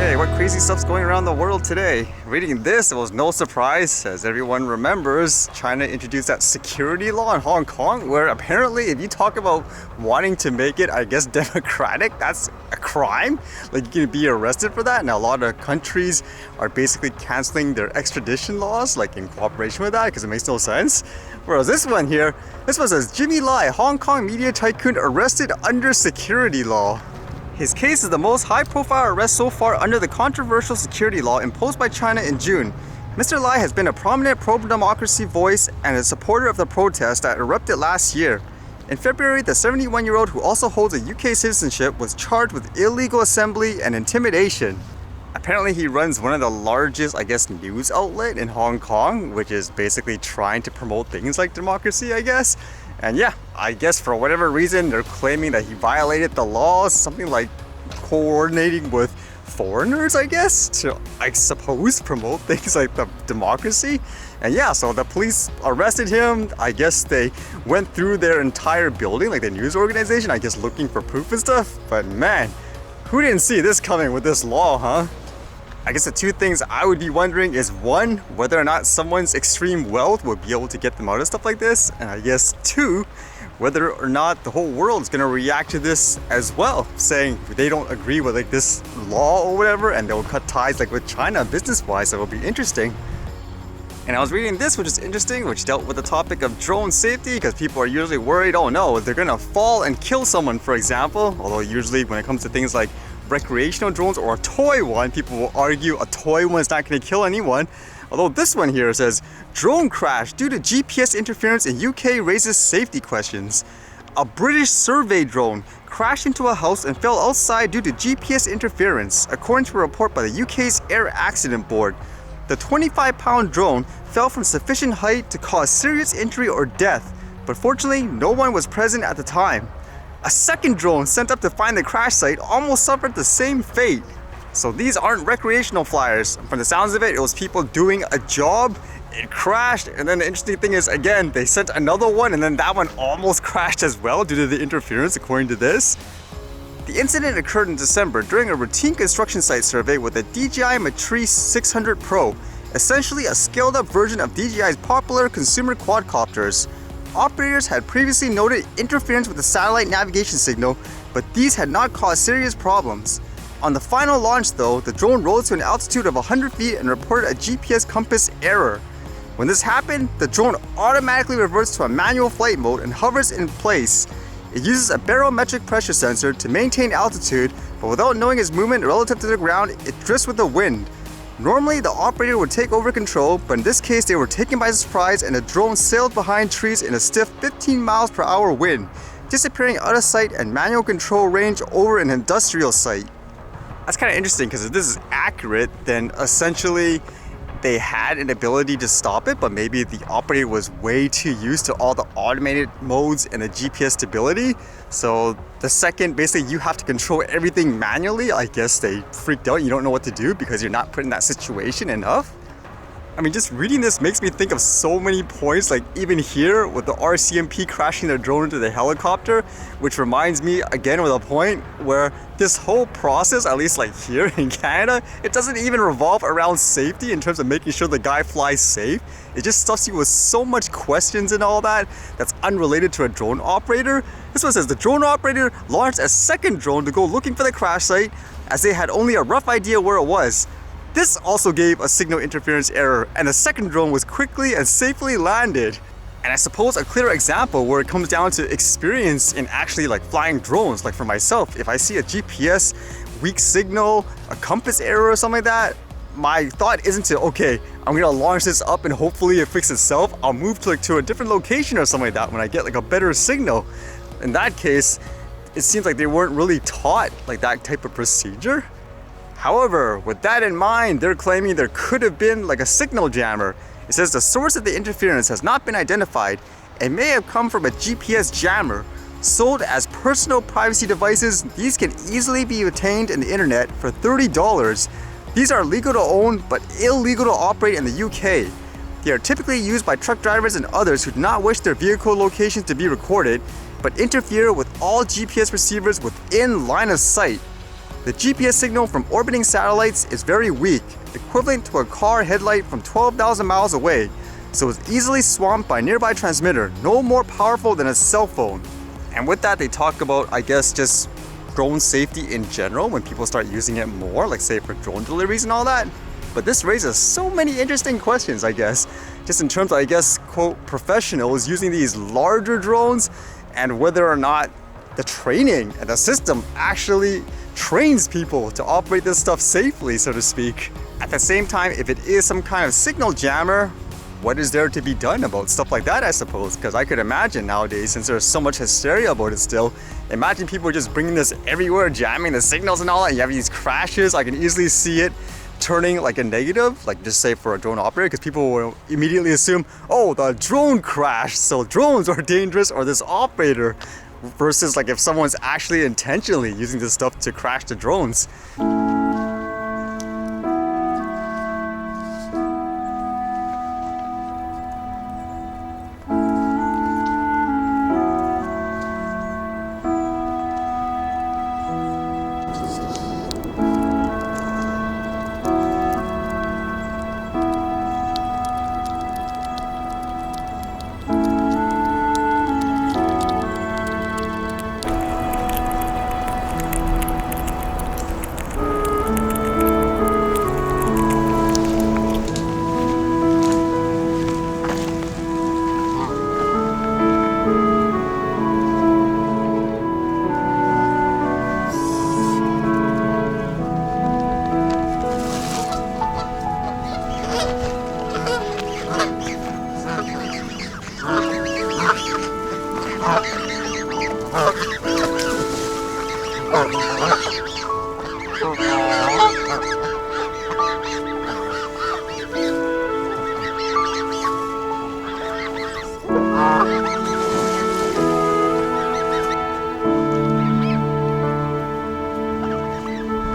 Hey, what crazy stuff's going around the world today? Reading this, it was no surprise. As everyone remembers, China introduced that security law in Hong Kong where apparently if you talk about wanting to make it, I guess, democratic, that's a crime. Like, you can be arrested for that. Now, a lot of countries are basically canceling their extradition laws, like in cooperation with that, because it makes no sense. Whereas this one says, Jimmy Lai, Hong Kong media tycoon arrested under security law. His case is the most high-profile arrest so far under the controversial security law imposed by China in June. Mr. Lai has been a prominent pro-democracy voice and a supporter of the protests that erupted last year. In February, the 71-year-old, who also holds a UK citizenship, was charged with illegal assembly and intimidation. Apparently, he runs one of the largest, news outlet in Hong Kong, which is basically trying to promote things like democracy, I guess. And yeah, I guess for whatever reason, they're claiming that he violated the laws, something like coordinating with foreigners, I guess, to, I suppose, promote things like the democracy. And yeah, so the police arrested him. I guess they went through their entire building, like the news organization, I guess looking for proof and stuff. But man, who didn't see this coming with this law, huh? I guess the two things I would be wondering is, one, whether or not someone's extreme wealth would be able to get them out of stuff like this, and I guess two, whether or not the whole world is going to react to this as well, saying they don't agree with like this law or whatever, and they'll cut ties like with China business-wise. So it'll be interesting. And I was reading this, which is interesting, which dealt with the topic of drone safety, because people are usually worried, oh no, they're gonna fall and kill someone, for example. Although usually when it comes to things like recreational drones or a toy one, people will argue a toy one is not gonna kill anyone. Although this one here says, drone crash due to GPS interference in UK raises safety questions. A British survey drone crashed into a house and fell outside due to GPS interference, according to a report by the UK's Air Accident Board. The 25-pound drone fell from sufficient height to cause serious injury or death, but fortunately, no one was present at the time. A second drone sent up to find the crash site almost suffered the same fate. So these aren't recreational flyers. From the sounds of it, it was people doing a job, it crashed, and then the interesting thing is, again, they sent another one, and then that one almost crashed as well due to the interference, according to this. The incident occurred in December during a routine construction site survey with a DJI Matrice 600 Pro, essentially a scaled-up version of DJI's popular consumer quadcopters. Operators had previously noted interference with the satellite navigation signal, but these had not caused serious problems. On the final launch though, the drone rose to an altitude of 100 feet and reported a GPS compass error. When this happened, the drone automatically reverts to a manual flight mode and hovers in place. It uses a barometric pressure sensor to maintain altitude, but without knowing its movement relative to the ground, it drifts with the wind. Normally, the operator would take over control, but in this case, they were taken by surprise and the drone sailed behind trees in a stiff 15 miles per hour wind, disappearing out of sight and manual control range over an industrial site. That's kind of interesting, because if this is accurate, then essentially they had an ability to stop it, but maybe the operator was way too used to all the automated modes and the GPS stability. So the second basically you have to control everything manually, I guess they freaked out. You don't know what to do because you're not put in that situation enough. I mean, just reading this makes me think of so many points, like even here with the RCMP crashing their drone into the helicopter, which reminds me again of a point where this whole process, at least like here in Canada, it doesn't even revolve around safety in terms of making sure the guy flies safe. It just stuffs you with so much questions and all that that's unrelated to a drone operator. This one says the drone operator launched a second drone to go looking for the crash site as they had only a rough idea where it was. This also gave a signal interference error, and the second drone was quickly and safely landed. And I suppose a clear example where it comes down to experience in actually like flying drones, like for myself, if I see a GPS weak signal, a compass error or something like that, my thought isn't to, okay, I'm gonna launch this up and hopefully it fixes itself. I'll move to a different location or something like that when I get like a better signal. In that case, it seems like they weren't really taught like that type of procedure. However, with that in mind, they're claiming there could have been like a signal jammer. It says the source of the interference has not been identified and may have come from a GPS jammer. Sold as personal privacy devices, these can easily be obtained in the internet for $30. These are legal to own but illegal to operate in the UK. They are typically used by truck drivers and others who do not wish their vehicle locations to be recorded, but interfere with all GPS receivers within line of sight. The GPS signal from orbiting satellites is very weak, equivalent to a car headlight from 12,000 miles away, so it's easily swamped by a nearby transmitter, no more powerful than a cell phone. And with that, they talk about, I guess, just drone safety in general when people start using it more, like say for drone deliveries and all that. But this raises so many interesting questions, I guess, just in terms of, I guess, quote, professionals using these larger drones and whether or not the training and the system actually trains people to operate this stuff safely, so to speak. At the same time, if it is some kind of signal jammer, what is there to be done about stuff like that, I suppose? Because I could imagine nowadays, since there's so much hysteria about it still, imagine people just bringing this everywhere, jamming the signals and all that. You have these crashes. I can easily see it turning like a negative, like just say for a drone operator, because people will immediately assume, oh, the drone crashed, so drones are dangerous, or this operator, versus like if someone's actually intentionally using this stuff to crash the drones.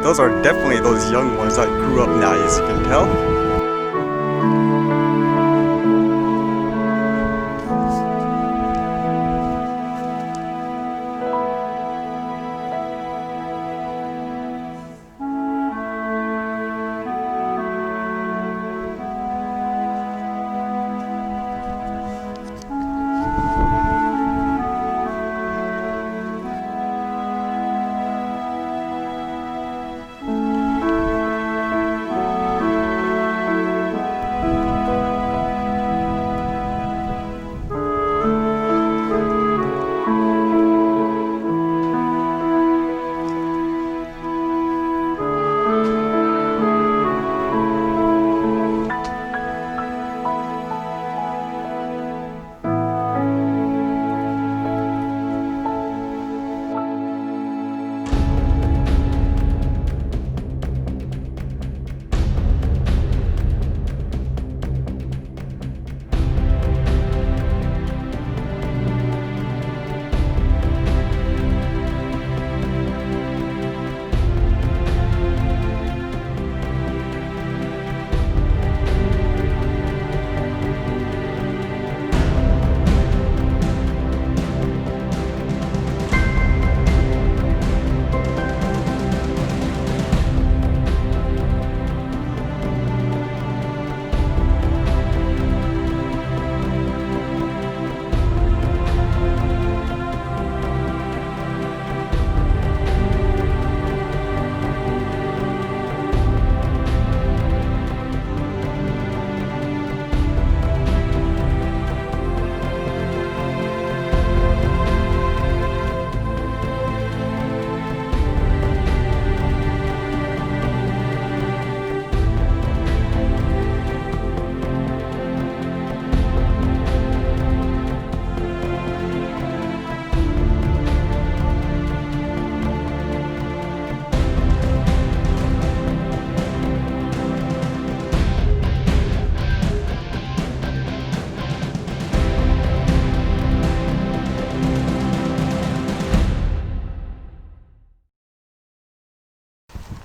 Those are definitely those young ones that grew up now, as you can tell.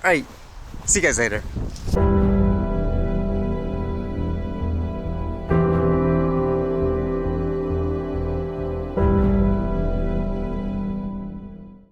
Alright, see you guys later.